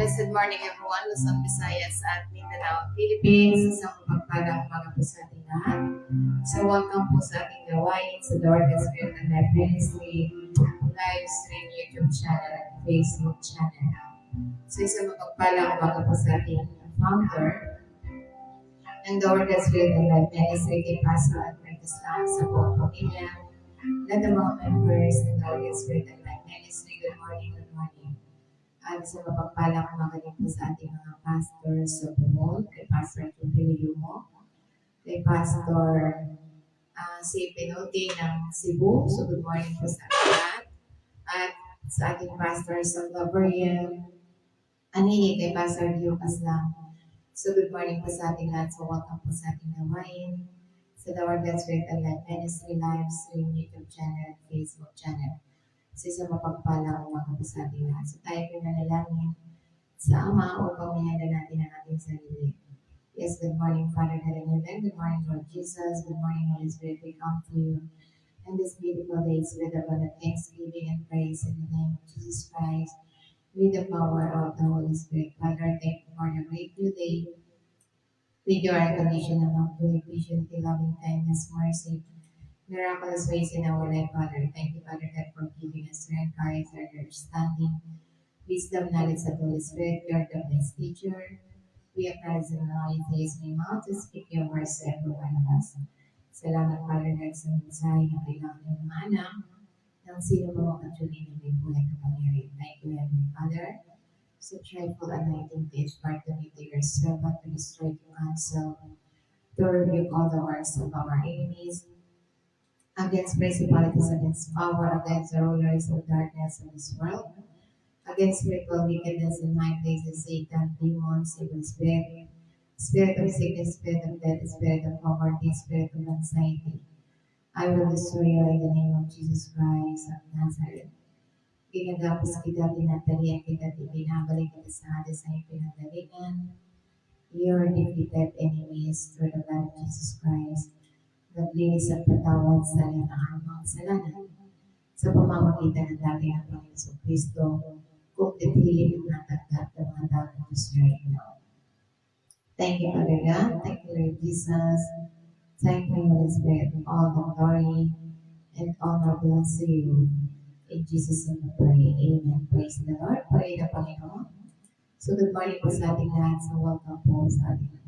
Blessed morning everyone, Luzon, Visayas at Mindanao, Philippines. Isang mapagpalang umaga po sa ating lahat. So welcome po sa ating gawain sa Lord and Spirit and Life Ministry live stream YouTube channel at Facebook channel. So isang mapagpalang umaga po sa ating founder ng The Word and Spirit and Life Ministry, kay Pastor at Lang sa buong pamilya, lahat ng mga members ng The Word and Spirit and Life Ministry. Good morning, good morning. At sa mapagpalang umaga din po sa ating mga pastors sa Bohol, kay Pastor Jubilio Yumo, kay Pastor si Pinote ng Cebu. So good morning po sa ating lahat. At sa ating pastor sa Gabriel Anihi, kay Pastor Lucas lang. So good morning po sa ating lahat. So welcome po sa ating gawain sa The Word and Spirit and Life Ministry live stream YouTube channel at Facebook channel. So isang mapagpalang umaga po sa ating lahat. So tayo po nanalangin sa Ama upang mayanda natin ang ating sarili. Yes, good morning, Father God in heaven. Good morning, Lord Jesus. Good morning, Holy Spirit. We come to you in this beautiful day with abundant thanksgiving and praise in the name of Jesus Christ with the power of the Holy Spirit. Father, thank you for the great new day with your unconditional love, joy, patience, loving kindness, mercy, miraculous ways in our life, Father. Thank you, Father God, for giving us strength, courage, and understanding, wisdom, knowledge, and Holy Spirit. You are the best teacher. We acknowledge and acknowledge that is my mouth to speak your words to every one of us. Salamat, Father God, sa mensahe na kailangan ng mga anak ng sino mo makatuli na may buhay kapangyarihan. Thank you, Heavenly Father. So trifle anointing to impart to me to your servant to destroy, to cancel, to rebuke all the works of our enemies, against principalities, against power, against the rulers of darkness of this world, against spiritual wickedness in high places, Satan, demons, evil spirit, spirit of sickness, spirit of death, spirit of poverty, spirit of anxiety. I will destroy you in the name of Jesus Christ of Nazareth. Ginagapos kita, tinatalian kita, binabalik kita sa Hades na ipinagalingan. Your defeated enemies through the blood of Jesus Christ. Naglinis at patawad sa limahan mga kasalanan sa pamamagitan ng dating ng Panginoon Kristo, kung titili ng natanggap ng mga datos right now. Thank you, Father God. Thank you, Lord Jesus. Thank you, Holy Spirit. All the glory and honor belongs to you. In Jesus' name we pray. Amen. Praise the Lord. Pray na Panginoon. So good morning po sa ating lahat. So welcome po sa ating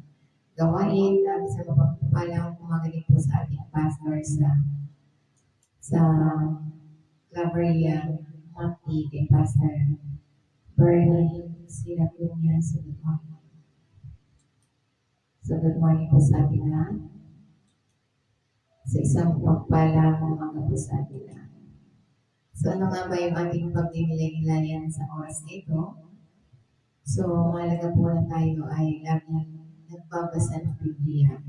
gawain. At sa mapagpapalang kumagaling po sa ating pastor sa Gabriel Maki, kay Pastor Bernie Siracunia. So good morning. So good morning po sa ating lahat. Sa isang pagpalang umaga po sa ating lahat. So ano nga ba yung ating pagninilay-nilayan sa oras na ito? So mahalaga po na tayo ay laging nagbabasa ng Biblia.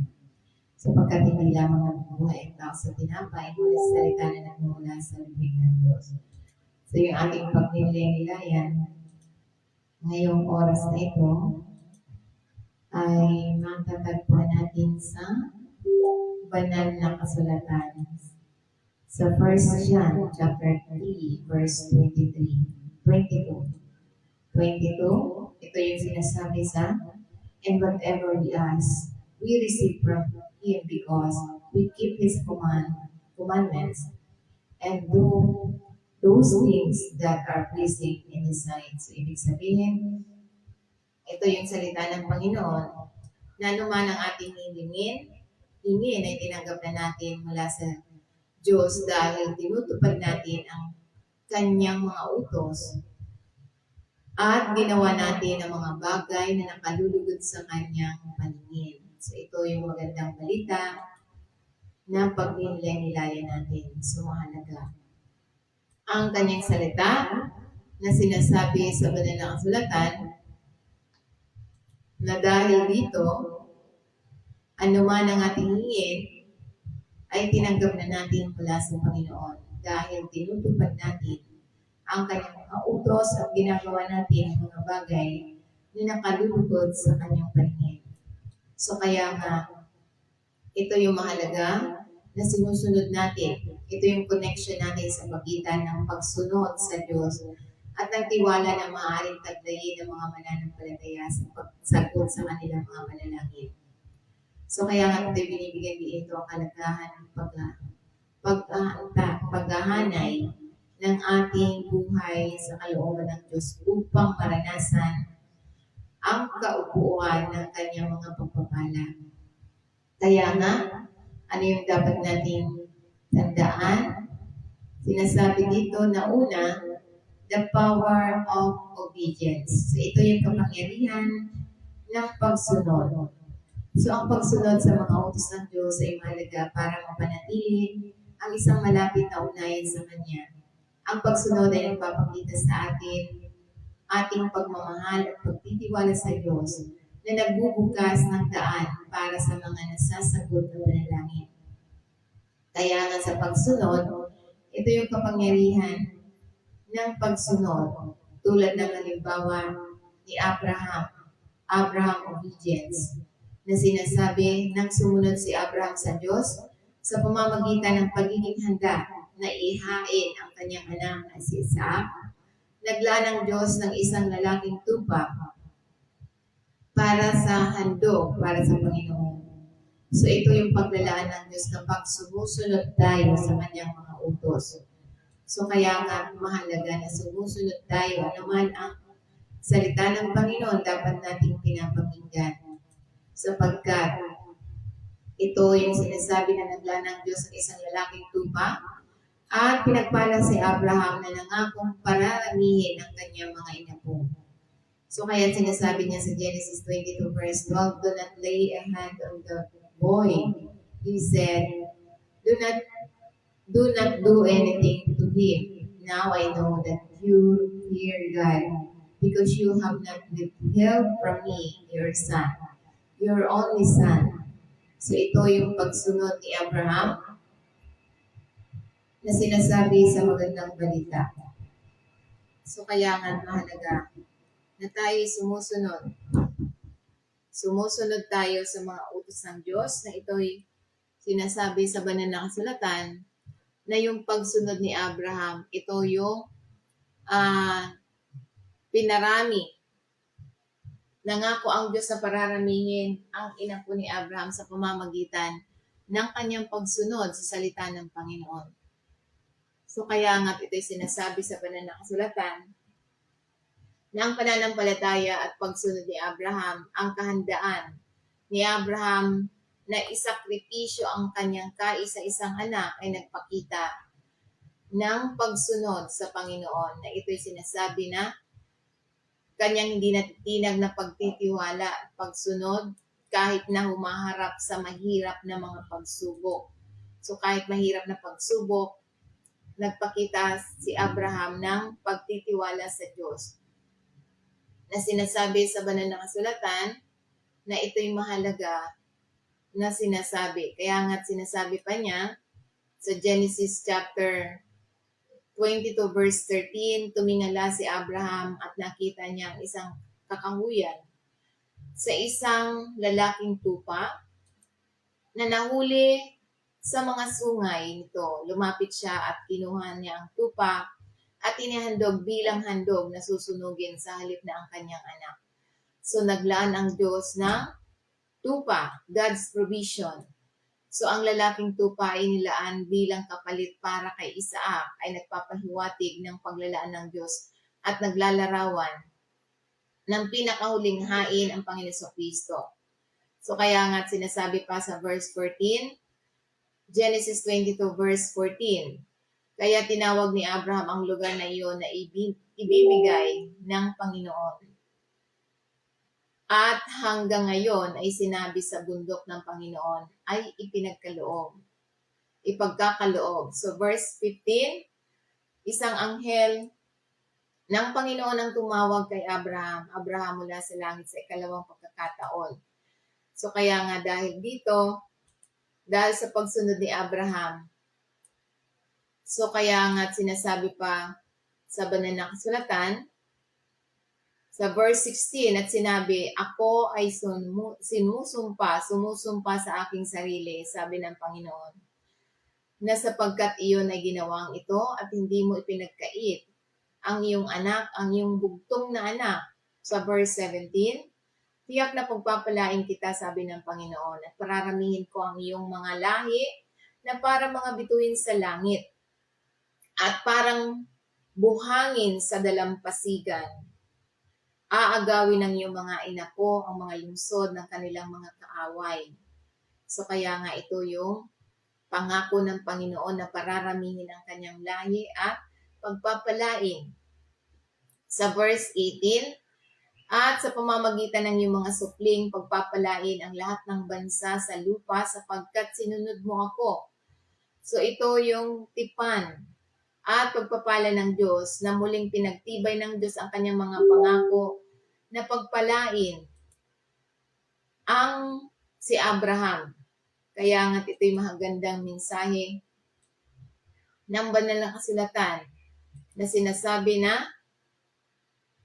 So pagkat hindi lamang nabubuhay ang tao sa tinapay, ngunit sa salita na nagmumula sa bibig ng Diyos. So yung ating pagninilay-nilayan ngayong oras na ito ay matatagpuan natin sa banal na kasulatan. Sa 1 John chapter 3 verse 22. Ito yung sinasabi sa, and whatever we ask, we receive from Him because we keep His commandments and do those things that are pleasing in His sight. So ibig sabihin, ito yung salita ng Panginoon na anuman ang ating hingin ay tinanggap na natin mula sa Diyos dahil tinutupad natin ang Kanyang mga utos at ginawa natin ang mga bagay na nakalulugod sa Kanyang paningin. So ito yung magandang balita na pagninilay-nilayan natin. So mahalaga ang Kanyang salita na sinasabi sa banal na kasulatan na dahil dito, anuman ang ating hingin, ay tinanggap na natin mula sa Panginoon dahil tinutupad natin ang Kanyang mga utos at ginagawa natin ang mga bagay na nakalulugod sa Kanyang paningin. So kaya nga, ito yung mahalaga na sinusunod natin. Ito yung connection natin sa pagitan ng pagsunod sa Diyos at ng tiwala na maaaring taglayin ng mga mananampalataya sa pagsagot sa kanilang mga panalangin. So kaya nga ito binibigyan dito ang kalagahan ng paghahanay ng ating buhay sa kalooban ng Diyos upang maranasan ang kaupuan ng kanyang mga pagpapala. Kaya nga, ano yung dapat nating tandaan? Sinasabi dito na una, the power of obedience. So ito yung kapangyarihan ng pagsunod. So ang pagsunod sa mga utos ng Diyos ay mahalaga para mapanatili ang isang malapit na ugnayan sa Kanya. Ang pagsunod ay nagpapakita sa atin ating pagmamahal at pagtitiwala sa Diyos na nagbubukas ng daan para sa mga nasasagot na panalangin. Kaya nga sa pagsunod, ito yung kapangyarihan ng pagsunod tulad ng halimbawa ni Abraham obedience, na sinasabi nang sumunod si Abraham sa Diyos sa pamamagitan ng pagiging handa na ihain ang kanyang anak na si Isaac. Naglaan ng Diyos ng isang lalaking tupa para sa handog para sa Panginoon. So ito yung paglalaan ng Diyos kapag sumusunod tayo sa kanyang mga utos. So kaya nga mahalaga na sumusunod tayo. Ano man ang salita ng Panginoon, dapat nating pinapakinggan. Sapagkat ito yung sinasabi na naglaan ng Diyos ng isang lalaking tupa at pinagpala si Abraham na nangakong pararamihin ang kanyang mga inapo. So kaya sinasabi niya sa Genesis 22 verse 12, do not lay a hand on the boy. He said, do not do anything to him. Now I know that you fear God, because you have not withheld from me your son, your only son. So ito yung pagsunod ni Abraham na sinasabi sa magandang balita. So kaya nga mahalaga na tayo sumusunod. Sumusunod tayo sa mga utos ng Diyos na ito'y sinasabi sa banal na kasulatan na yung pagsunod ni Abraham, ito yung pinarami. Nangako ang Diyos na pararamihin ang inapo ni Abraham sa pamamagitan ng kanyang pagsunod sa salita ng Panginoon. So kaya nga ito'y sinasabi sa banal na kasulatan na ang pananampalataya at pagsunod ni Abraham, ang kahandaan ni Abraham na isakripisyo ang kanyang kaisa-isang anak ay nagpakita ng pagsunod sa Panginoon, na ito'y sinasabi na kanyang hindi natitinag na pagtitiwala at pagsunod kahit na humaharap sa mahirap na mga pagsubok. So kahit mahirap na pagsubok, nagpakita si Abraham ng pagtitiwala sa Diyos, na sinasabi sa banal na kasulatan na ito'y mahalaga na sinasabi. Kaya nga sinasabi pa niya sa Genesis chapter 22 verse 13, tumingala si Abraham at nakita niya ang isang kakahuyan sa isang lalaking tupa na nahuli sa mga sungay nito. Lumapit siya at kinuha niya ang tupa at inihandog bilang handog na susunugin sa halip na ang kanyang anak. So naglaan ang Diyos ng tupa, God's provision. So ang lalaking tupa ay nilaan bilang kapalit para kay Isaac ay nagpapahiwatig ng paglalaan ng Diyos at naglalarawan ng pinakahuling hain ang Panginoon Kristo. So kaya nga sinasabi pa sa verse 14, Genesis 22 verse 14, kaya tinawag ni Abraham ang lugar na iyon na ibibigay ng Panginoon. At hanggang ngayon ay sinabi sa bundok ng Panginoon ay ipagkakaloob. So verse 15, isang anghel ng Panginoon ang tumawag kay Abraham mula sa langit sa ikalawang pagkakataon. So kaya nga dahil sa pagsunod ni Abraham, so kaya nga sinasabi pa sa banal na kasulatan, sa verse 16, at sinabi, ako ay sumusumpa sa aking sarili, sabi ng Panginoon, na sapagkat iyon ay ginawang ito at hindi mo ipinagkait ang iyong anak, ang iyong bugtong na anak. Sa verse 17, tiyak na pagpapalain kita, sabi ng Panginoon, at pararamihin ko ang iyong mga lahi na para mga bituin sa langit at parang buhangin sa dalampasigan. Aagawin ng iyong mga inapo ang mga lungsod ng kanilang mga kaaway. So kaya nga ito yung pangako ng Panginoon na pararamihin ang kanyang lahi at pagpapalain. Sa verse 18, at sa pamamagitan ng iyong mga supling, pagpapalain ang lahat ng bansa sa lupa sapagkat sinunod mo ako. So ito yung tipan at pagpapala ng Diyos na muling pinagtibay ng Diyos ang kanyang mga pangako na pagpalain ang si Abraham. Kaya nga ito'y mahagandang mensahe ng banal na kasulatan na sinasabi na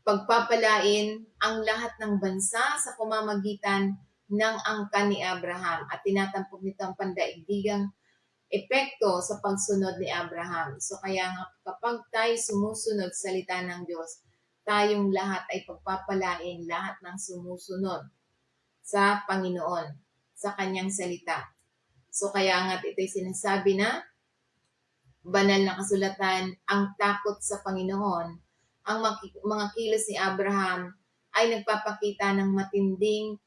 pagpapalain ang lahat ng bansa sa pamamagitan ng angkan ni Abraham at tinatampok nito ang pandaigdigang epekto sa pagsunod ni Abraham. So kaya nga kapag tayo sumusunod sa salita ng Diyos, tayong lahat ay pagpapalain lahat ng sumusunod sa Panginoon, sa kanyang salita. So kaya nga ito'y sinasabi na banal na kasulatan, ang takot sa Panginoon, ang mga kilos ni Abraham ay nagpapakita ng matinding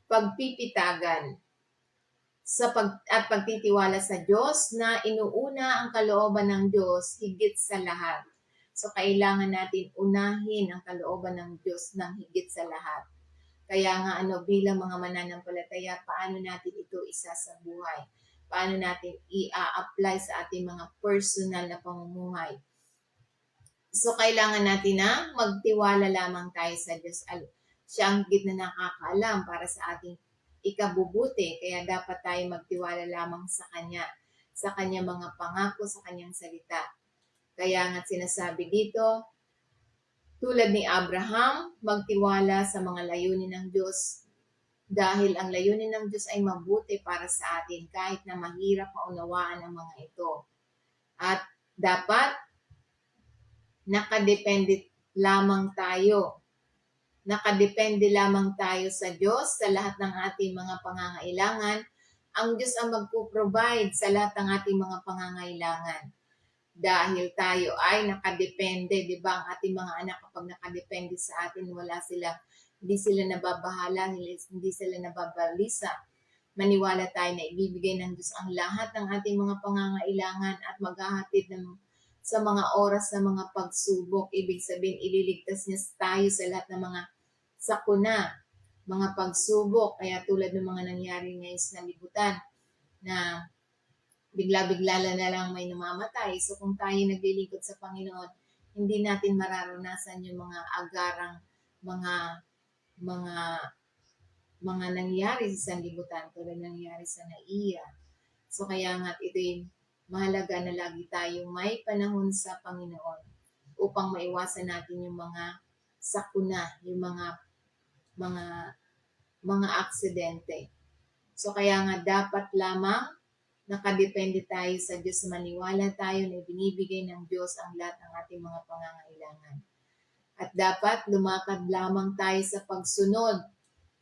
pagpipitagan at pagtitiwala sa Diyos na inuuna ang kalooban ng Diyos higit sa lahat. So kailangan natin unahin ang kalooban ng Diyos ng higit sa lahat. Kaya nga bilang mga mananampalataya, paano natin ito isa sa buhay? Paano natin i-apply sa ating mga personal na pamumuhay? So, kailangan natin na magtiwala lamang tayo sa Diyos. Siya ang higit na nakakaalam para sa ating ikabubuti. Kaya dapat tayo magtiwala lamang sa Kanya, sa Kanyang mga pangako, sa Kanyang salita. Kaya nga sinasabi dito, tulad ni Abraham, magtiwala sa mga layunin ng Diyos. Dahil ang layunin ng Diyos ay mabuti para sa atin kahit na mahirap maunawaan ang mga ito. At dapat nakadepende lamang tayo. Nakadepende lamang tayo sa Diyos sa lahat ng ating mga pangangailangan. Ang Diyos ang magpo-provide sa lahat ng ating mga pangangailangan. Dahil tayo ay nakadepende, di ba? Ang ating mga anak kapag nakadepende sa atin, hindi sila nababahala, hindi sila nababalisa. Maniwala tayo na ibibigay ng Diyos ang lahat ng ating mga pangangailangan at maghahatid sa mga oras na mga pagsubok. Ibig sabihin, ililigtas niya tayo sa lahat ng mga sakuna, mga pagsubok. Kaya tulad ng mga nangyari ngayon sa libutan na bigla-bigla na lang may namamatay. So kung tayo naglilingkod sa Panginoon, hindi natin mararanasan yung mga agarang mga nangyari sa sanlibutan tulad nangyari sa Naiya. So kaya nga ito'y mahalaga na lagi tayong may panahon sa Panginoon upang maiwasan natin yung mga sakuna, yung mga aksidente. So kaya nga dapat lamang nakadepende tayo sa Diyos, maniwala tayo na binibigay ng Diyos ang lahat ng ating mga pangangailangan. At dapat lumakad lamang tayo sa pagsunod.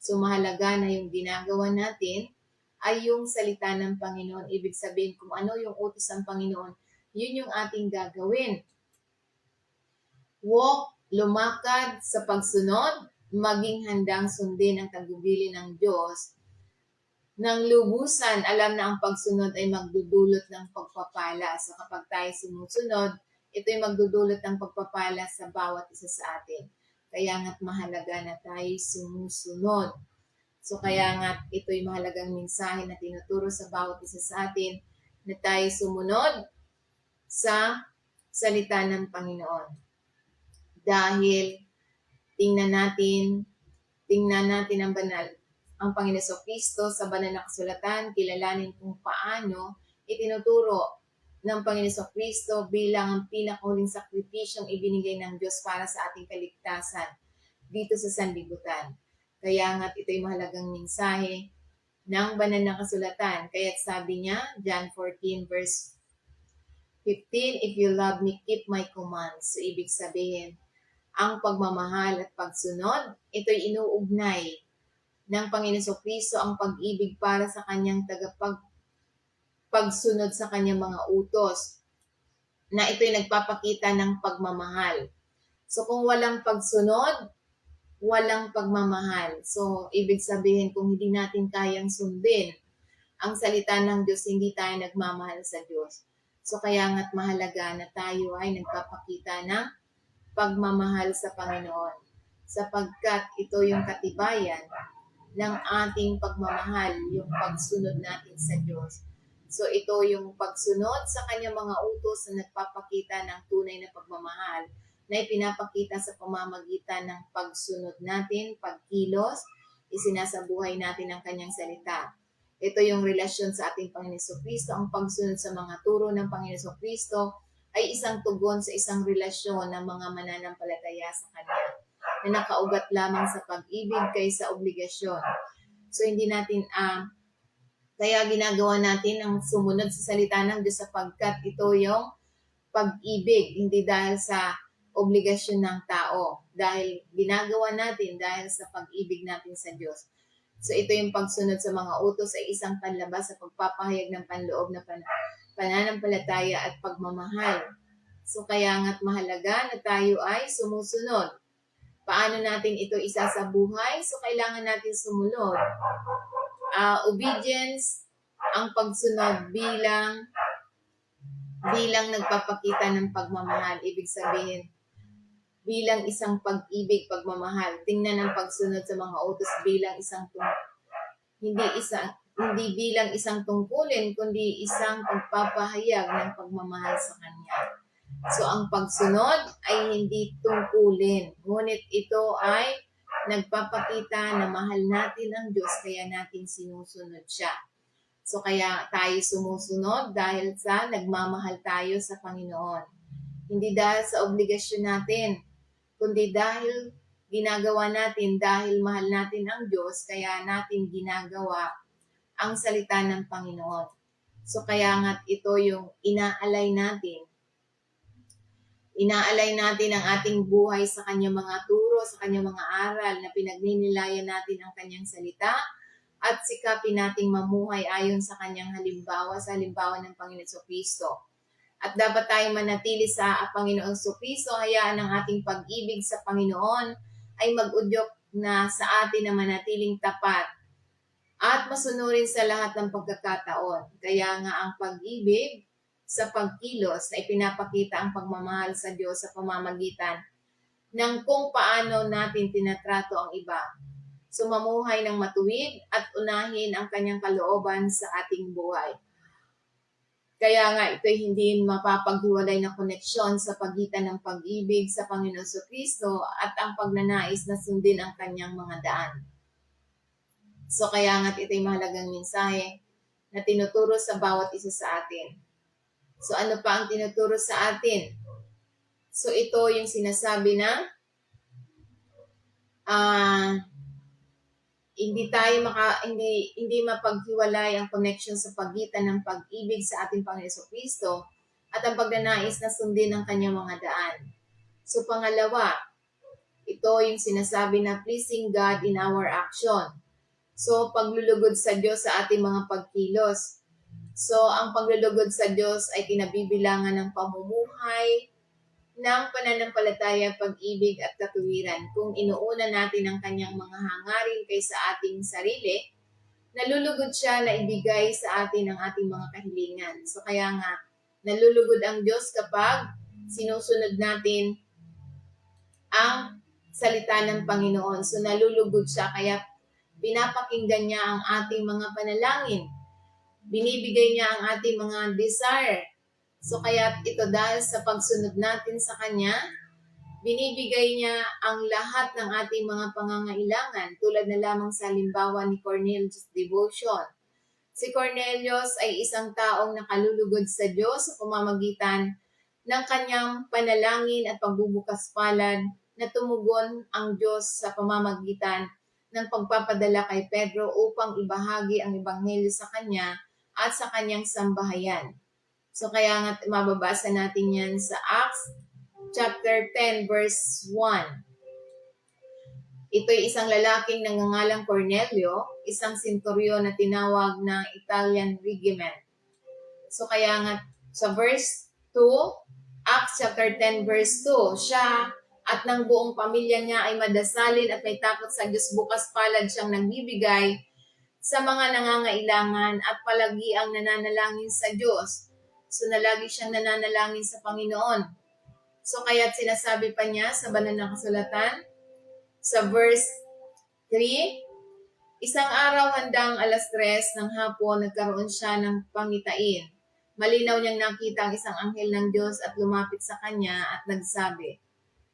So mahalaga na yung ginagawa natin ay yung salita ng Panginoon. Ibig sabihin kung ano yung utos ng Panginoon, yun yung ating gagawin. Lumakad sa pagsunod, maging handang sundin ang tagubilin ng Diyos. Nang lubusan, alam na ang pagsunod ay magdudulot ng pagpapala. So kapag tayo sumusunod, ito'y magdudulot ng pagpapala sa bawat isa sa atin. Kaya nga't mahalaga na tayo sumusunod. So kaya nga ito'y mahalagang mensahe na tinuturo sa bawat isa sa atin na tayo sumunod sa salita ng Panginoon. Dahil tingnan natin ang Panginoon Kristo sa banal na kasulatan, kilalanin kung paano itinuturo ng Panginoon Kristo bilang ang pinakahuling sakripisyong ibinigay ng Diyos para sa ating kaligtasan dito sa sanlibutan. Kaya nga't ito'y mahalagang mensahe ng banal na kasulatan. Kaya't sabi niya, John 14 verse 15, if you love me, keep my commands. So, ibig sabihin, ang pagmamahal at pagsunod, ito'y inuugnay ng Panginoon Kristo ang pag-ibig para sa kanyang pagsunod sa kanyang mga utos, na ito'y nagpapakita ng pagmamahal. So, kung walang pagsunod, walang pagmamahal. So, ibig sabihin, kung hindi natin kayang sundin ang salita ng Diyos, hindi tayo nagmamahal sa Diyos. So, kaya nga't mahalaga na tayo ay nagpapakita ng pagmamahal sa Panginoon. Sapagkat ito yung katibayan ng ating pagmamahal, yung pagsunod natin sa Diyos. So, ito yung pagsunod sa kanyang mga utos na nagpapakita ng tunay na pagmamahal na ipinapakita sa pamamagitan ng pagsunod natin, pagkilos, isinasabuhay natin ang kanyang salita. Ito yung relasyon sa ating Panginoon Kristo. Ang pagsunod sa mga turo ng Panginoon Kristo ay isang tugon sa isang relasyon ng mga mananampalataya sa Kanya na nakaugat lamang sa pag-ibig kaysa obligasyon. So, hindi natin kaya ginagawa natin ang sumunod sa salita ng Diyos sapagkat ito yung pag-ibig, hindi dahil sa obligasyon ng tao. Dahil ginagawa natin dahil sa pag-ibig natin sa Diyos. So ito yung pagsunod sa mga utos ay isang panlabas sa pagpapahayag ng panloob na pananampalataya at pagmamahal. So kaya nga't mahalaga na tayo ay sumusunod. Paano natin ito isasabuhay? So kailangan natin sumunod. Obedience, ang pagsunod bilang nagpapakita ng pagmamahal. Ibig sabihin, bilang isang pag-ibig, pagmamahal. Tingnan ang pagsunod sa mga utos bilang hindi bilang isang tungkulin, kundi isang pagpapahayag ng pagmamahal sa Kanya. So, ang pagsunod ay hindi tungkulin, ngunit ito ay nagpapakita na mahal natin ang Diyos, kaya natin sinusunod siya. So, kaya tayo sumusunod dahil sa nagmamahal tayo sa Panginoon. Hindi dahil sa obligasyon natin, kundi dahil ginagawa natin, dahil mahal natin ang Diyos, kaya natin ginagawa ang salita ng Panginoon. So kaya nga't ito yung inaalay natin. Inaalay natin ang ating buhay sa kanyang mga turo, sa kanyang mga aral na pinagninilayan natin ang kanyang salita at sikapin nating mamuhay ayon sa kanyang halimbawa, sa halimbawa ng Panginoon Kristo. At dapat tayong manatili sa Panginoong Kristo, hayaan ang ating pag-ibig sa Panginoon ay mag-udyok na sa atin na manatiling tapat at masunurin sa lahat ng pagkakataon. Kaya nga ang pag-ibig sa pagkilos ay pinapakita ang pagmamahal sa Diyos sa pamamagitan ng kung paano natin tinatrato ang iba. So mamuhay ng matuwid at unahin ang kanyang kalooban sa ating buhay. Kaya nga ito'y hindi mapapaghiwalay na koneksyon sa pagitan ng pag-ibig sa Panginoon Kristo at ang pagnanais na sundin ang kanyang mga daan. So kaya nga ito'y mahalagang mensahe na tinuturo sa bawat isa sa atin. So ano pa ang tinuturo sa atin? So ito yung sinasabi na hindi mapaghiwalay ang connection sa pagitan ng pag-ibig sa ating Panginoon Kristo at ang pagnanais na sundin ang kanyang mga daan. So pangalawa, ito yung sinasabi na pleasing God in our action. So paglulugod sa Diyos sa ating mga pagkilos. So ang paglulugod sa Diyos ay kinabibilangan ng pamumuhay, ng pananampalataya, pag-ibig at katuwiran. Kung inuuna natin ang kanyang mga hangarin kaysa ating sarili, nalulugod siya na ibigay sa atin ang ating mga kahilingan. So kaya nga, nalulugod ang Diyos kapag sinusunod natin ang salita ng Panginoon. So nalulugod siya, kaya pinapakinggan niya ang ating mga panalangin. Binibigay niya ang ating mga desire. So kaya ito dahil sa pagsunod natin sa Kanya, binibigay niya ang lahat ng ating mga pangangailangan tulad na lamang sa halimbawa ni Cornelius' devotion. Si Cornelius ay isang taong nakalulugod sa Diyos sa pamamagitan ng kanyang panalangin at pagbubukas palad na tumugon ang Diyos sa pamamagitan ng pagpapadala kay Pedro upang ibahagi ang ebanghelyo sa kanya at sa kanyang sambahayan. So kaya nga mababasa natin yan sa Acts chapter 10 verse 1. Ito'y isang lalaking nangangalang Cornelio, isang senturyon na tinawag ng Italian regiment. So kaya nga sa verse 2, Acts chapter 10 verse 2, siya at ng buong pamilya niya ay madasalin at may takot sa Diyos, bukas palad siyang nagbibigay sa mga nangangailangan at palagi ang nananalangin sa Diyos. So nalagi siyang nananalangin sa Panginoon. So kaya't sinasabi pa niya sa banal na kasulatan, sa verse 3, isang araw handang 3:00 ng hapon, nagkaroon siya ng pangitain. Malinaw niyang nakita ang isang anghel ng Diyos at lumapit sa kanya at nagsabi,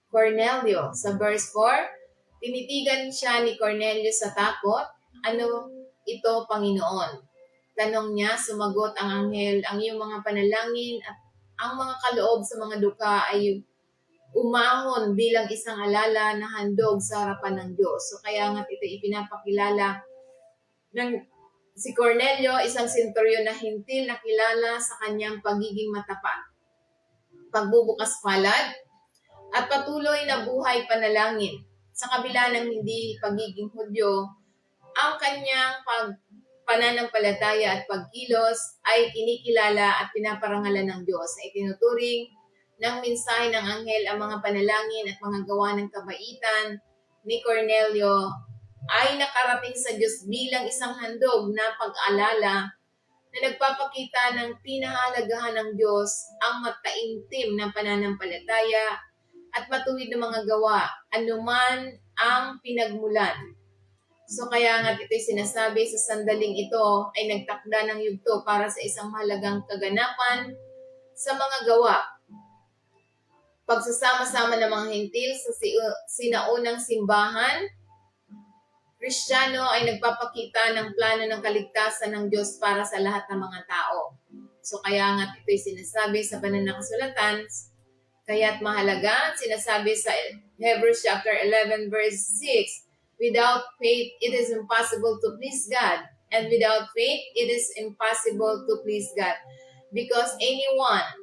Cornelio. Sa verse 4, tinitigan siya ni Cornelio sa takot, ano ito, Panginoon? Tanong niya, sumagot ang anghel, ang iyong mga panalangin at ang mga kaloob sa mga duka ay umahon bilang isang alala na handog sa harapan ng Diyos. So kaya nga ito ipinapakilala ng si Cornelio, isang senturyon na hintil na kilala sa kanyang pagiging matapat, pagbubukas palad, at patuloy na buhay panalangin. Sa kabila ng hindi pagiging Hudyo, ang kanyang pananampalataya at pagkilos ay kinikilala at pinaparangalan ng Diyos na itinuturing ng mensahe ng anghel ang mga panalangin at mga gawa ng kabaitan ni Cornelio ay nakarating sa Diyos bilang isang handog na pag-alala na nagpapakita ng pinahalagahan ng Diyos ang mataimtim ng pananampalataya at matuwid na mga gawa, anuman ang pinagmulan. So kaya nga ito'y sinasabi sa sandaling ito ay nagtakda ng yugto para sa isang mahalagang kaganapan sa mga gawa. Pagsasama-sama ng mga hintil sa sinaunang simbahan, Kristiyano ay nagpapakita ng plano ng kaligtasan ng Diyos para sa lahat ng mga tao. So kaya nga ito'y sinasabi sa banal na kasulatan, kaya't mahalaga, sinasabi sa Hebrews chapter 11 verse 6, without faith, it is impossible to please God. And without faith, it is impossible to please God. Because anyone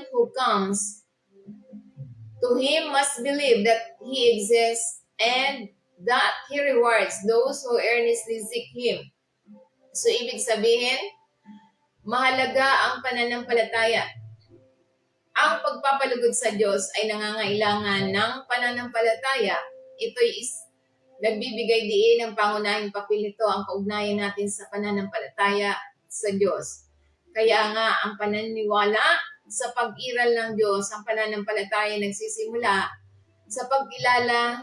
who comes to Him must believe that He exists and that He rewards those who earnestly seek Him. So, ibig sabihin, mahalaga ang pananampalataya. Ang pagpapalugod sa Diyos ay nangangailangan ng pananampalataya. Ito'y nagbibigay diin ng pangunahing papel nito ang kaugnayan natin sa pananampalataya sa Diyos. Kaya nga, ang pananiwala sa pag-iral ng Diyos, ang pananampalataya nagsisimula sa pagkilala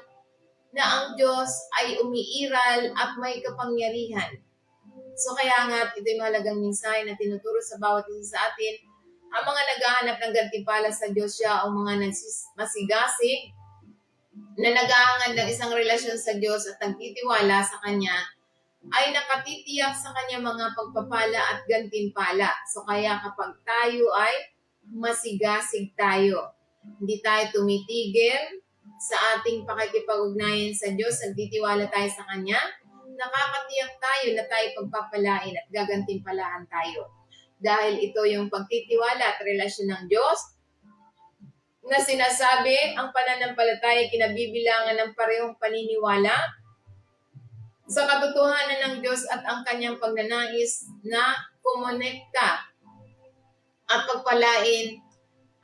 na ang Diyos ay umiiral at may kapangyarihan. So kaya nga, ito'y mahalagang mensahe na tinuturo sa bawat isa sa atin. Ang mga naghahanap ng gantimpala sa Diyos siya o mga masigasig na naghahangad ng isang relasyon sa Diyos at nagtitiwala sa Kanya ay nakatitiyak sa Kanya mga pagpapala at gantimpala. So kaya kapag tayo ay masigasig tayo, hindi tayo tumitigil sa ating pakikipag-ugnayan sa Diyos, nagtitiwala tayo sa Kanya, nakakatiyak tayo na tayo pagpapalain at gagantimpalaan tayo. Dahil ito yung pagtitiwala at relasyon ng Diyos na sinasabi ang pananampalataya kinabibilangan ng parehong paniniwala sa katotohanan ng Diyos at ang kanyang pagnanais na kumonekta at pagpalain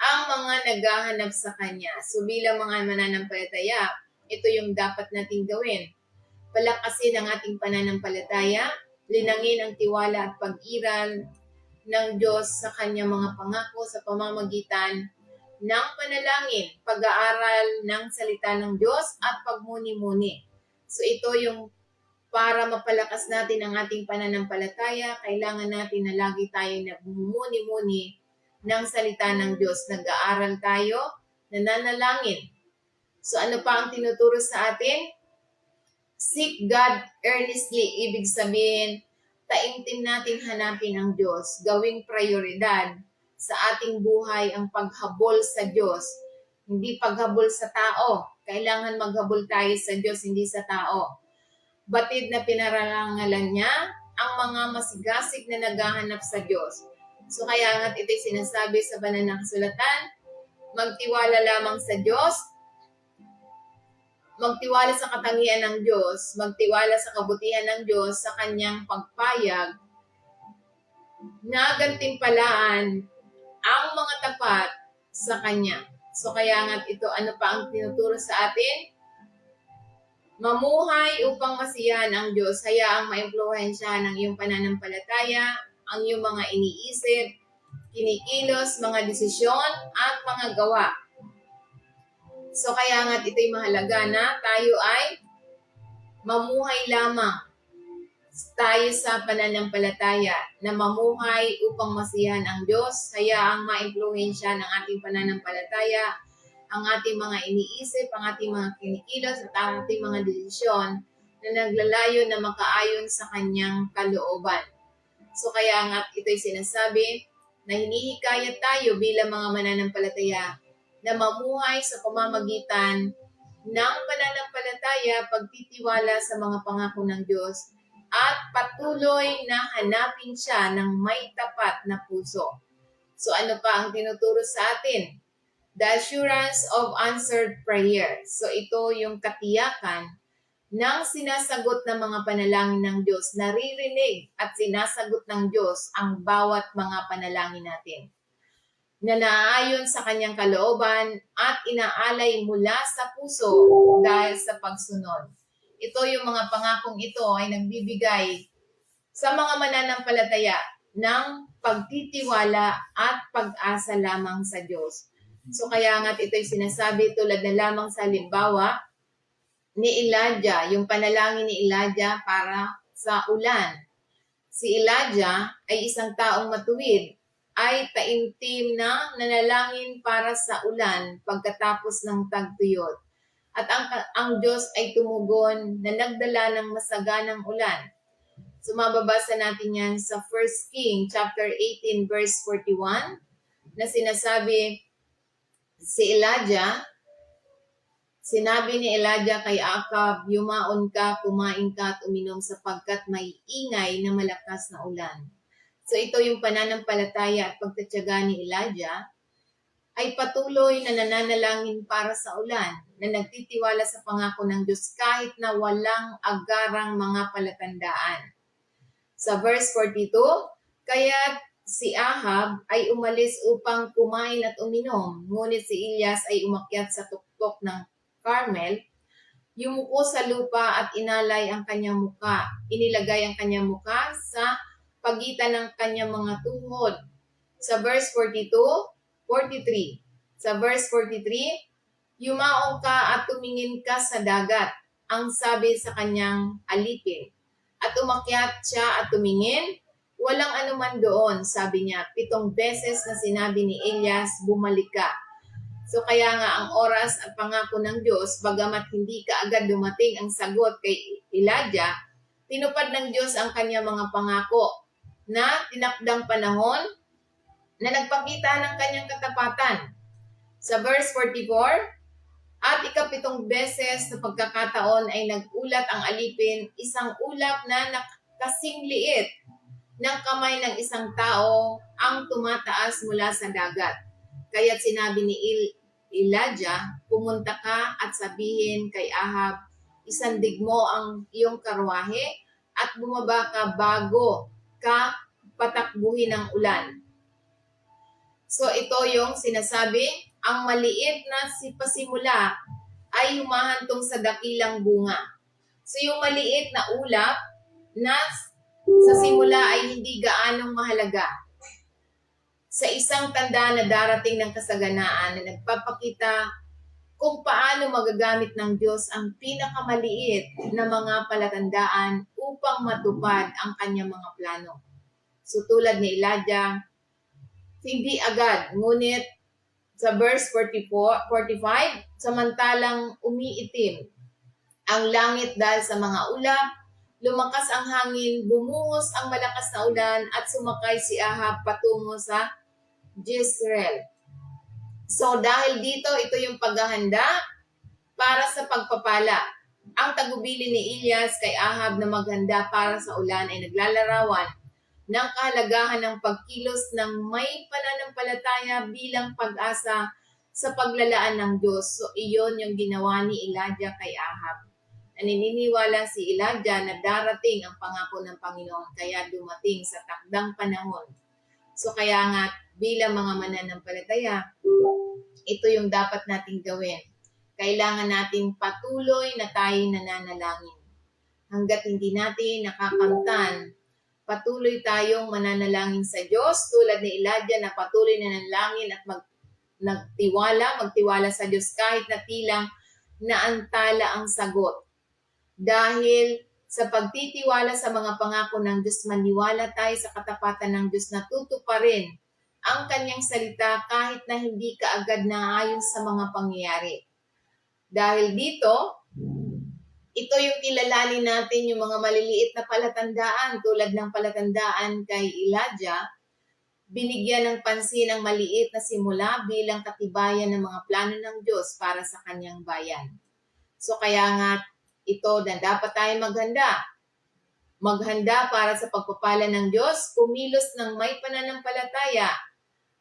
ang mga naghahanap sa Kanya. So bilang mga mananampalataya, ito yung dapat nating gawin. Palakasin ang ating pananampalataya, linangin ang tiwala at pag-iral ng Diyos sa Kanyang mga pangako sa pamamagitan ng panalangin, pag-aaral ng salita ng Diyos at pagmuni-muni. So ito yung para mapalakas natin ang ating pananampalataya, kailangan natin na lagi tayo nagmumuni-muni ng salita ng Diyos. Nag-aaral tayo, nananalangin. So ano pa ang tinuturo sa atin? Seek God earnestly. Ibig sabihin, taimtim natin hanapin ang Diyos. Gawing prioridad sa ating buhay ang paghabol sa Diyos. Hindi paghabol sa tao. Kailangan maghabol tayo sa Diyos, hindi sa tao. Batid na pinararangalan niya ang mga masigasig na naghahanap sa Diyos. So kaya nga't ito'y sinasabi sa banal na kasulatan, magtiwala lamang sa Diyos, magtiwala sa katangian ng Diyos, magtiwala sa kabutihan ng Diyos, sa kanyang pagpayag na gantimpalaan ang mga tapat sa kanya. So kaya nga't ito, ano pa ang tinuturo sa atin? Mamuhay upang masiyahan ang Diyos, hayaang maimpluwensya ng iyong pananampalataya, ang iyong mga iniisip, kinikilos, mga desisyon, at mga gawa. So kaya nga't ito'y mahalaga na tayo ay mamuhay lamang tayo sa pananampalataya, na mamuhay upang masiyahan ang Diyos, hayaang maimpluwensya ng ating pananampalataya, ang ating mga iniisip, ang ating mga kinikilos, at ang ating mga desisyon na naglalayo na makaayon sa kanyang kalooban. So kaya nga ito'y sinasabi na hinihikayat tayo bilang mga mananampalataya na mamuhay sa pamamagitan ng pananampalataya, pagtitiwala sa mga pangako ng Diyos, at patuloy na hanapin siya ng may tapat na puso. So ano pa ang tinuturo sa atin? The assurance of answered prayer. So ito yung katiyakan ng sinasagot ng mga panalangin ng Diyos. Naririnig at sinasagot ng Diyos ang bawat mga panalangin natin, na naaayon sa kanyang kalooban at inaalay mula sa puso dahil sa pagsunod. Ito yung mga pangakong ito ay nagbibigay sa mga mananampalataya ng pagtitiwala at pag-asa lamang sa Diyos. So kaya nga't ito'y sinasabi tulad na lamang sa halimbawa ni Elijah, yung panalangin ni Elijah para sa ulan. Si Elijah ay isang taong matuwid, ay taimtim na nanalangin para sa ulan pagkatapos ng tagtuyot. At ang Diyos ay tumugon na nagdala ng masaganang ulan. So mababasa natin yan sa 1 King chapter 18 verse 41 na sinasabi si Elijah, sinabi ni Elijah kay Ahab, yumaon ka, kumain ka at uminom sapagkat may ingay na malakas na ulan. So ito yung pananampalataya at pagtatyaga ni Elijah, ay patuloy na nananalangin para sa ulan, na nagtitiwala sa pangako ng Diyos kahit na walang agarang mga palatandaan. Sa verse 42, kaya si Ahab ay umalis upang kumain at uminom, ngunit si Elias ay umakyat sa tuktok ng Carmel, yumuko sa lupa at inilagay ang kanyang muka sa pagitan ng kanyang mga tuhod. Sa verse 43. Sa verse 43, yumaong ka at tumingin ka sa dagat, ang sabi sa kanyang alipin. At umakyat siya at tumingin, walang anuman doon, sabi niya. 7 beses na sinabi ni Elias, bumalik ka. So kaya nga ang oras at pangako ng Diyos, bagamat hindi kaagad dumating ang sagot kay Elijah, tinupad ng Diyos ang kanyang mga pangako na tinakdang panahon na nagpakita ng kanyang katapatan. Sa verse 44, at 7 beses na pagkakataon ay nagulat ang alipin, isang ulap na kasing liit ng kamay ng isang tao ang tumataas mula sa dagat. Kaya't sinabi ni Elijah, pumunta ka at sabihin kay Ahab, isandig mo ang iyong karwahe at bumaba ka bago ka patakbuhin ng ulan. So ito yung sinasabi, ang maliit na pasimula ay humahantong sa dakilang bunga. So yung maliit na ulap na sa simula ay hindi gaanong mahalaga. Sa isang tanda na darating ng kasaganaan na nagpapakita kung paano magagamit ng Diyos ang pinakamaliit na mga palatandaan upang matupad ang kanyang mga plano. So tulad ni Elijah, hindi agad, ngunit sa verse 45, samantalang umiitim ang langit dahil sa mga ulap, lumakas ang hangin, bumuhos ang malakas na ulan at sumakay si Ahab patungo sa Jezreel. So dahil dito, ito yung paghahanda para sa pagpapala. Ang tagubili ni Elias kay Ahab na maghanda para sa ulan ay naglalarawan ng kahalagahan ng pagkilos ng may pananampalataya bilang pag-asa sa paglalaan ng Diyos. So, iyon yung ginawa ni Elijah kay Ahab. Naniniwala si Elijah na darating ang pangako ng Panginoon, kaya dumating sa takdang panahon. So, kaya nga, bilang mga mananampalataya, ito yung dapat nating gawin. Kailangan nating patuloy na tayong nananalangin. Hanggat hindi natin nakakamtan, patuloy tayong mananalangin sa Diyos tulad ni Elijah na patuloy na nanalangin at magtiwala sa Diyos kahit na tilang naantala ang sagot. Dahil sa pagtitiwala sa mga pangako ng Diyos, maniwala tayo sa katapatan ng Diyos na tutuparin ang kanyang salita kahit na hindi kaagad naayon sa mga pangyayari. Dahil dito, ito yung kilalanin natin yung mga maliliit na palatandaan tulad ng palatandaan kay Elijah, binigyan ng pansin ang maliit na simula bilang katibayan ng mga plano ng Diyos para sa kanyang bayan. So kaya nga ito na dapat tayo maghanda para sa pagpapala ng Diyos, kumilos ng may pananampalataya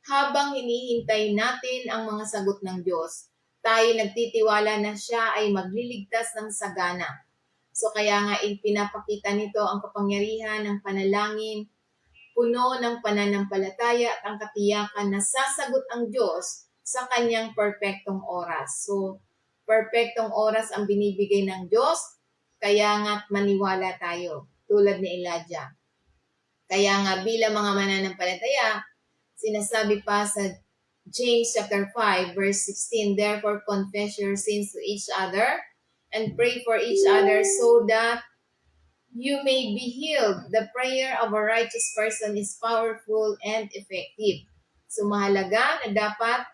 habang hinihintay natin ang mga sagot ng Diyos. Tayo nagtitiwala na siya ay magliligtas ng sagana. So kaya nga pinapakita nito ang kapangyarihan ng panalangin, puno ng pananampalataya at ang katiyakan na sasagot ang Diyos sa kanyang perpektong oras. So, perpektong oras ang binibigay ng Diyos, kaya nga maniwala tayo, tulad ni Elijah. Kaya nga bilang mga mananampalataya, sinasabi pa sa James chapter 5 verse 16, therefore confess your sins to each other and pray for each other so that you may be healed. The prayer of a righteous person is powerful and effective. So mahalaga na dapat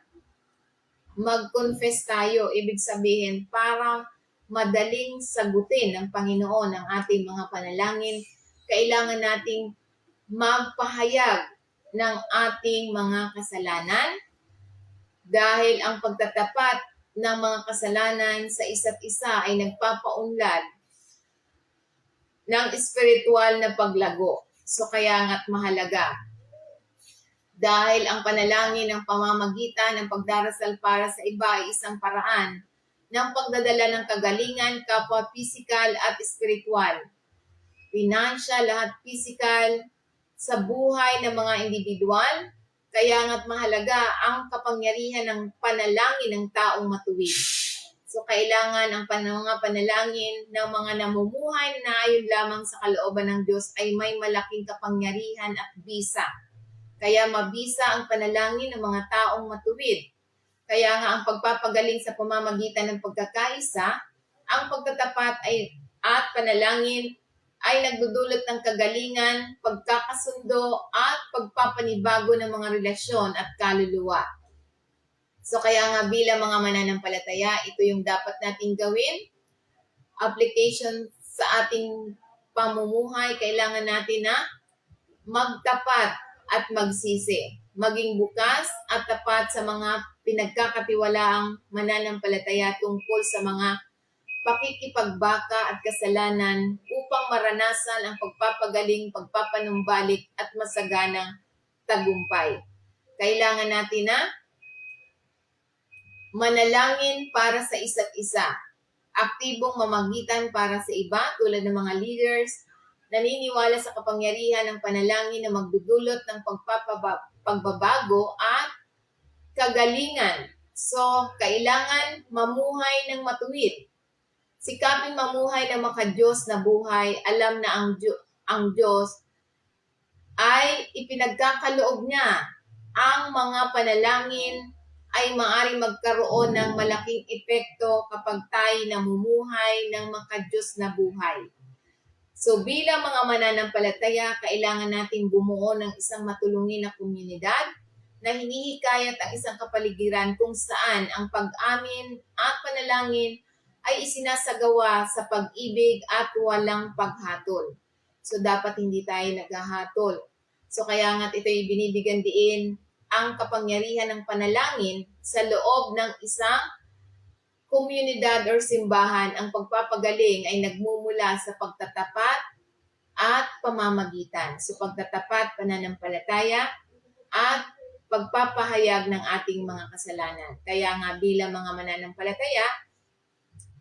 mag-confess tayo. Ibig sabihin, para madaling sagutin ng Panginoon ang ating mga panalangin, kailangan nating magpahayag ng ating mga kasalanan dahil ang pagtatapat ng mga kasalanan sa isa't isa ay nagpapaunlad ng espiritual na paglago. So kaya nga't mahalaga. Dahil ang panalangin ng pamamagitan ng pagdarasal para sa iba ay isang paraan ng pagdadala ng kagalingan kapwa pisikal at espiritual, financial at pisikal sa buhay ng mga individual. Kaya nga't mahalaga ang kapangyarihan ng panalangin ng taong matuwid. So kailangan ang mga panalangin ng mga namumuhay na ayon lamang sa kalooban ng Diyos ay may malaking kapangyarihan at bisa. Kaya mabisa ang panalangin ng mga taong matuwid. Kaya nga ang pagpapagaling sa pamamagitan ng pagkakaisa, ang pagtatapat at panalangin ay nagdudulot ng kagalingan, pagkakasundo at pagpapanibago ng mga relasyon at kaluluwa. So kaya nga bilang mga mananampalataya, ito yung dapat nating gawin. Application sa ating pamumuhay, kailangan natin na magtapat at magsisi. Maging bukas at tapat sa mga pinagkakatiwalaang mananampalataya tungkol sa mga pakikipagbaka at kasalanan upang maranasan ang pagpapagaling, pagpapanumbalik at masaganang tagumpay. Kailangan natin na manalangin para sa isa't isa. Aktibong mamagitan para sa iba tulad ng mga leaders, naniniwala sa kapangyarihan ng panalangin na magdudulot ng pagbabago at kagalingan. So, kailangan mamuhay ng matuwid. Sikaping mamuhay ng makadiyos na buhay, alam na ang Diyos ay ipinagkakaloob niya. Ang mga panalangin ay maaaring magkaroon ng malaking epekto kapag tayo namumuhay ng makadiyos na buhay. So bilang mga mananampalataya, kailangan natin bumuo ng isang matulungin na komunidad na hinihikayat ang isang kapaligiran kung saan ang pag-amin at panalangin ay isinasagawa sa pag-ibig at walang paghatol. So dapat hindi tayo naghahatol. So kaya nga't ito'y binibigyan diin ang kapangyarihan ng panalangin sa loob ng isang komunidad or simbahan. Ang pagpapagaling ay nagmumula sa pagtatapat at pamamagitan. So pagtatapat, pananampalataya, at pagpapahayag ng ating mga kasalanan. Kaya nga bilang mga mananampalataya,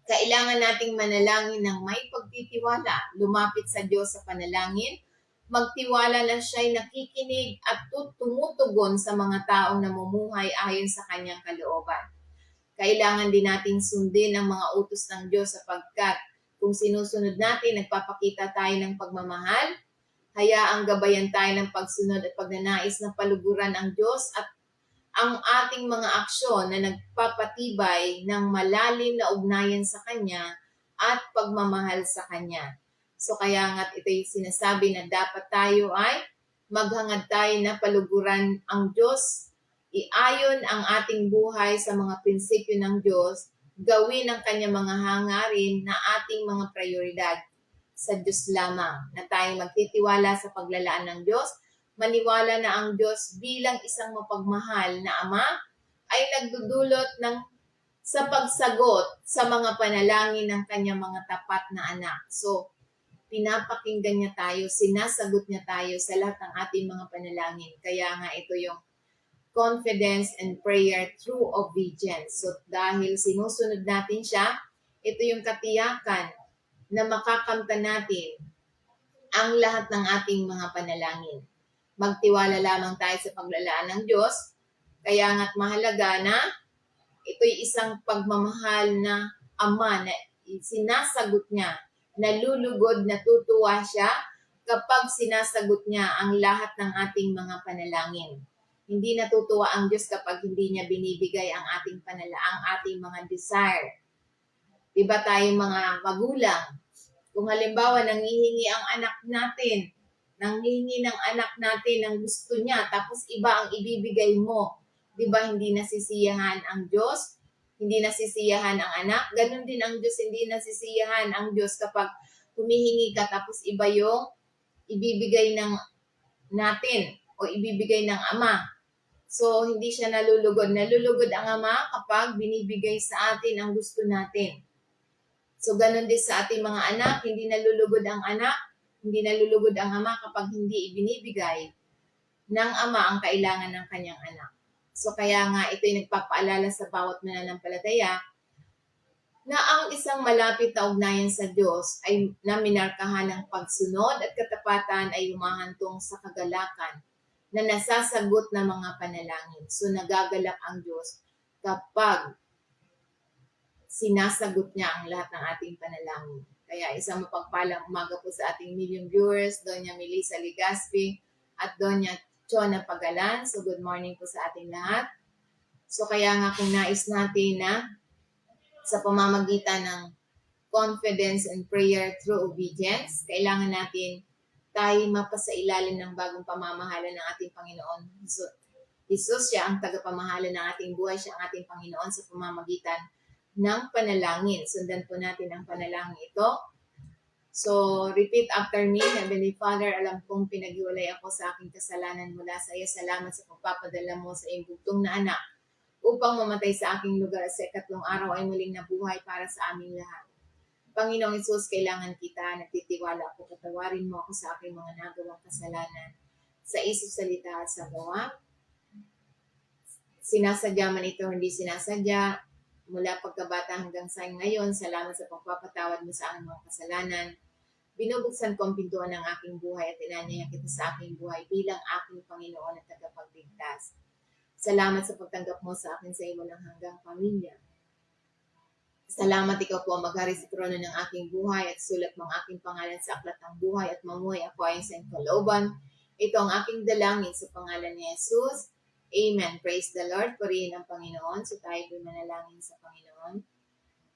kailangan nating manalangin ng may pagtitiwala, lumapit sa Diyos sa panalangin, magtiwala na siya'y nakikinig at tumutugon sa mga taong namumuhay ayon sa kanyang kalooban. Kailangan din nating sundin ang mga utos ng Diyos sapagkat kung sinusunod natin, nagpapakita tayo ng pagmamahal, hayaang gabayan tayo ng pagsunod at pagnanais na paluguran ang Diyos at ang ating mga aksyon na nagpapatibay ng malalim na ugnayan sa Kanya at pagmamahal sa Kanya. So kaya nga't ito yung sinasabi na dapat tayo ay maghangad tayo na paluguran ang Diyos, iayon ang ating buhay sa mga prinsipyo ng Diyos, gawin ang Kanyang mga hangarin na ating mga prioridad sa Diyos lamang, na tayo magtitiwala sa paglalaan ng Diyos, maniwala na ang Diyos bilang isang mapagmahal na Ama ay nagdudulot sa pagsagot sa mga panalangin ng kanyang mga tapat na anak. So, pinapakinggan niya tayo, sinasagot niya tayo sa lahat ng ating mga panalangin. Kaya nga ito yung confidence and prayer through obedience. So, dahil sinusunod natin siya, ito yung katiyakan na makakamtan natin ang lahat ng ating mga panalangin. Magtiwala lamang tayo sa paglalaan ng Diyos. Kaya nga't mahalaga na ito'y isang pagmamahal na Ama na sinasagot niya, nalulugod, natutuwa siya kapag sinasagot niya ang lahat ng ating mga panalangin. Hindi natutuwa ang Diyos kapag hindi niya binibigay ang ating ang ating mga desire. Diba tayong mga magulang? Kung halimbawa nanghihingi ang anak natin, nanghihingi ng anak natin ng gusto niya, tapos iba ang ibibigay mo. Di ba hindi nasisiyahan ang Diyos? Hindi nasisiyahan ang anak? Ganon din ang Diyos, hindi nasisiyahan ang Diyos kapag humihingi ka tapos iba yung ibibigay ng natin o ibibigay ng Ama. So, hindi siya nalulugod. Nalulugod ang Ama kapag binibigay sa atin ang gusto natin. So, ganon din sa ating mga anak, hindi nalulugod ang anak, hindi nalulugod ang Ama kapag hindi ibinibigay ng Ama ang kailangan ng kanyang anak. So kaya nga ito'y nagpapaalala sa bawat mananampalataya na ang isang malapit na ugnayan sa Diyos ay na minarkahan ng pagsunod at katapatan ay humahantong sa kagalakan na nasasagot ng mga panalangin. So nagagalak ang Diyos kapag sinasagot niya ang lahat ng ating panalangin. Kaya isang mapagpalang umaga po sa ating million viewers, Doña Melissa Ligaspi at Doña Chona Pagalan. So good morning po sa ating lahat. So kaya nga kung nais natin na sa pamamagitan ng confidence and prayer through obedience, kailangan natin tayo mapasailalim ng bagong pamamahala ng ating Panginoon. Jesus, siya ang tagapamahala ng ating buhay, siya ang ating Panginoon sa pamamagitan ng panalangin. Sundan po natin ang panalangin ito. So, repeat after me. Heavenly Father, alam kong pinaghiwalay ako sa aking kasalanan mula sa iyo. Salamat sa pagpapadala mo sa iyong bugtong na anak upang mamatay sa aking lugar sa ikatlong araw ay muling nabuhay para sa aming lahat. Panginoong Isus, kailangan kita, nagtitiwala ako, patawarin mo ako sa aking mga nagawang kasalanan sa isip, salita at sa gawa. Sinasadya man ito, hindi sinasadya, mula pagkabata hanggang sa ngayon, salamat sa pagpapatawad mo sa aking mga kasalanan. Binubuksan ko ang pintuan ng aking buhay at inanyaya kita sa aking buhay bilang aking Panginoon at tagapagligtas. Salamat sa pagtanggap mo sa akin sa imo ng hanggang pamilya. Salamat ikaw po ang maghari sa trono ng aking buhay at sulat mo ang aking pangalan sa aklat ng buhay at mamuhay ako ayon sa iyong kalooban. Ito ang aking dalangin sa pangalan ni Jesus. Amen. Praise the Lord. Purihin ang Panginoon. So tayo po manalangin sa Panginoon.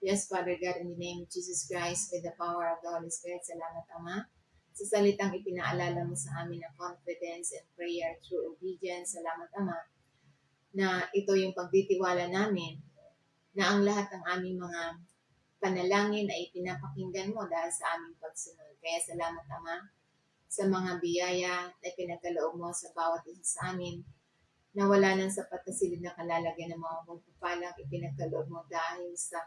Yes, Father God, in the name of Jesus Christ, with the power of the Holy Spirit, salamat, Ama. Sa salitang ipinaalala mo sa amin na confidence and prayer through obedience, salamat, Ama, na ito yung pagtitiwala namin na ang lahat ng aming mga panalangin ay pinapakinggan mo dahil sa aming pagsunod. Kaya salamat, Ama, sa mga biyaya na pinagkaloob mo sa bawat isa sa amin, na wala nang sapat na silid na kalalagyan ng mga pagpapalang ipinagkaloob mo dahil sa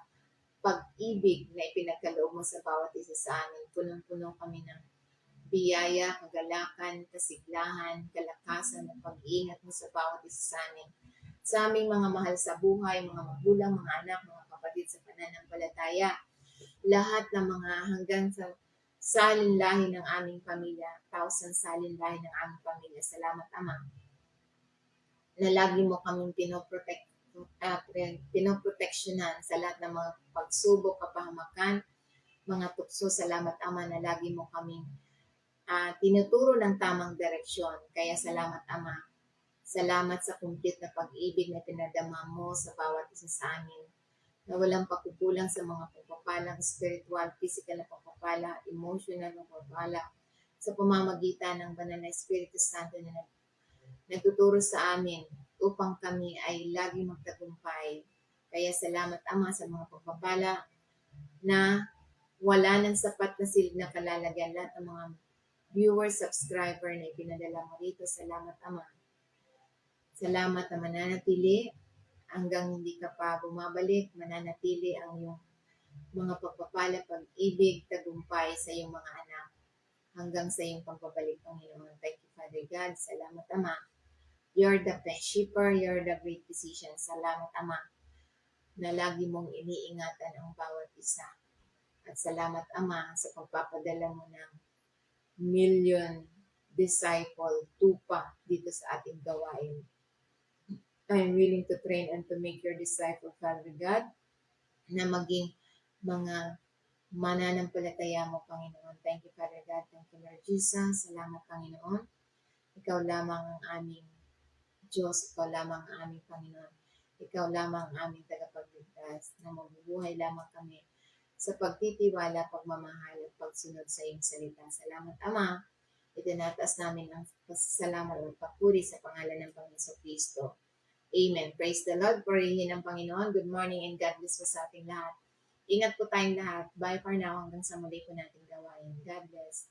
pag-ibig na ipinagkaloob mo sa bawat isa sa amin. Punong-puno kami ng biyaya, kagalakan, kasiglahan, kalakasan at pag-iingat mo sa bawat isa sa amin. Sa aming mga mahal sa buhay, mga magulang, mga anak, mga kapatid sa pananampalataya, lahat ng mga hanggang sa salinlahi ng aming pamilya, thousand salinlahi ng aming pamilya. Salamat, Ama, na lagi mo kaming pinoproteksyonan sa lahat ng mga pagsubok, kapahamakan, mga tukso. Salamat, Ama, na lagi mo kaming tinuturo ng tamang direksyon. Kaya salamat, Ama. Salamat sa kumplit na pag-ibig na pinadama mo sa bawat isa sa amin, na walang pagkukulang sa mga pagpapalang spiritual, physical na pagpapala, emotional na pagpapala, sa pamamagitan ng banal na Espiritu Santo na nagtuturo sa amin upang kami ay lagi magtagumpay. Kaya salamat, Ama, sa mga pagpapala na wala ng sapat na silid na kalalagyan. Lahat ng mga viewers, subscriber na ipinadala mo rito. Salamat, Ama. Salamat na mananatili hanggang hindi ka pa bumabalik. Mananatili ang iyong mga pagpapala, pag-ibig, tagumpay sa iyong mga anak hanggang sa iyong pagbabalik, Panginoon. Thank you, Father God. Salamat, Ama. You're the best shepherd, you're the great physician. Salamat, Ama, na lagi mong iniingatan ang bawat isa. At salamat, Ama, sa pagpapadala mo ng million disciple tupa dito sa ating gawain. I am willing to train and to make your disciple, Father God, na maging mga mananampalataya mo, Panginoon. Thank you, Father God. Thank you, Lord Jesus. Salamat, Panginoon. Ikaw lamang ang aming Diyos. Ikaw lamang ang aming Panginoon. Ikaw lamang ang aming tagapagligtas, na mabubuhay lamang kami sa pagtitiwala, pagmamahal at pagsunod sa iyong salita. Salamat, Ama. Itinataas namin ang pasasalamat at papuri sa pangalan ng Panginoon Kristo. Amen. Praise the Lord. Purihin ang Panginoon. Good morning and God bless po sa ating lahat. Ingat po tayong lahat. Bye for now hanggang sa muli po nating gawain. God bless.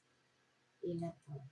Ingat po.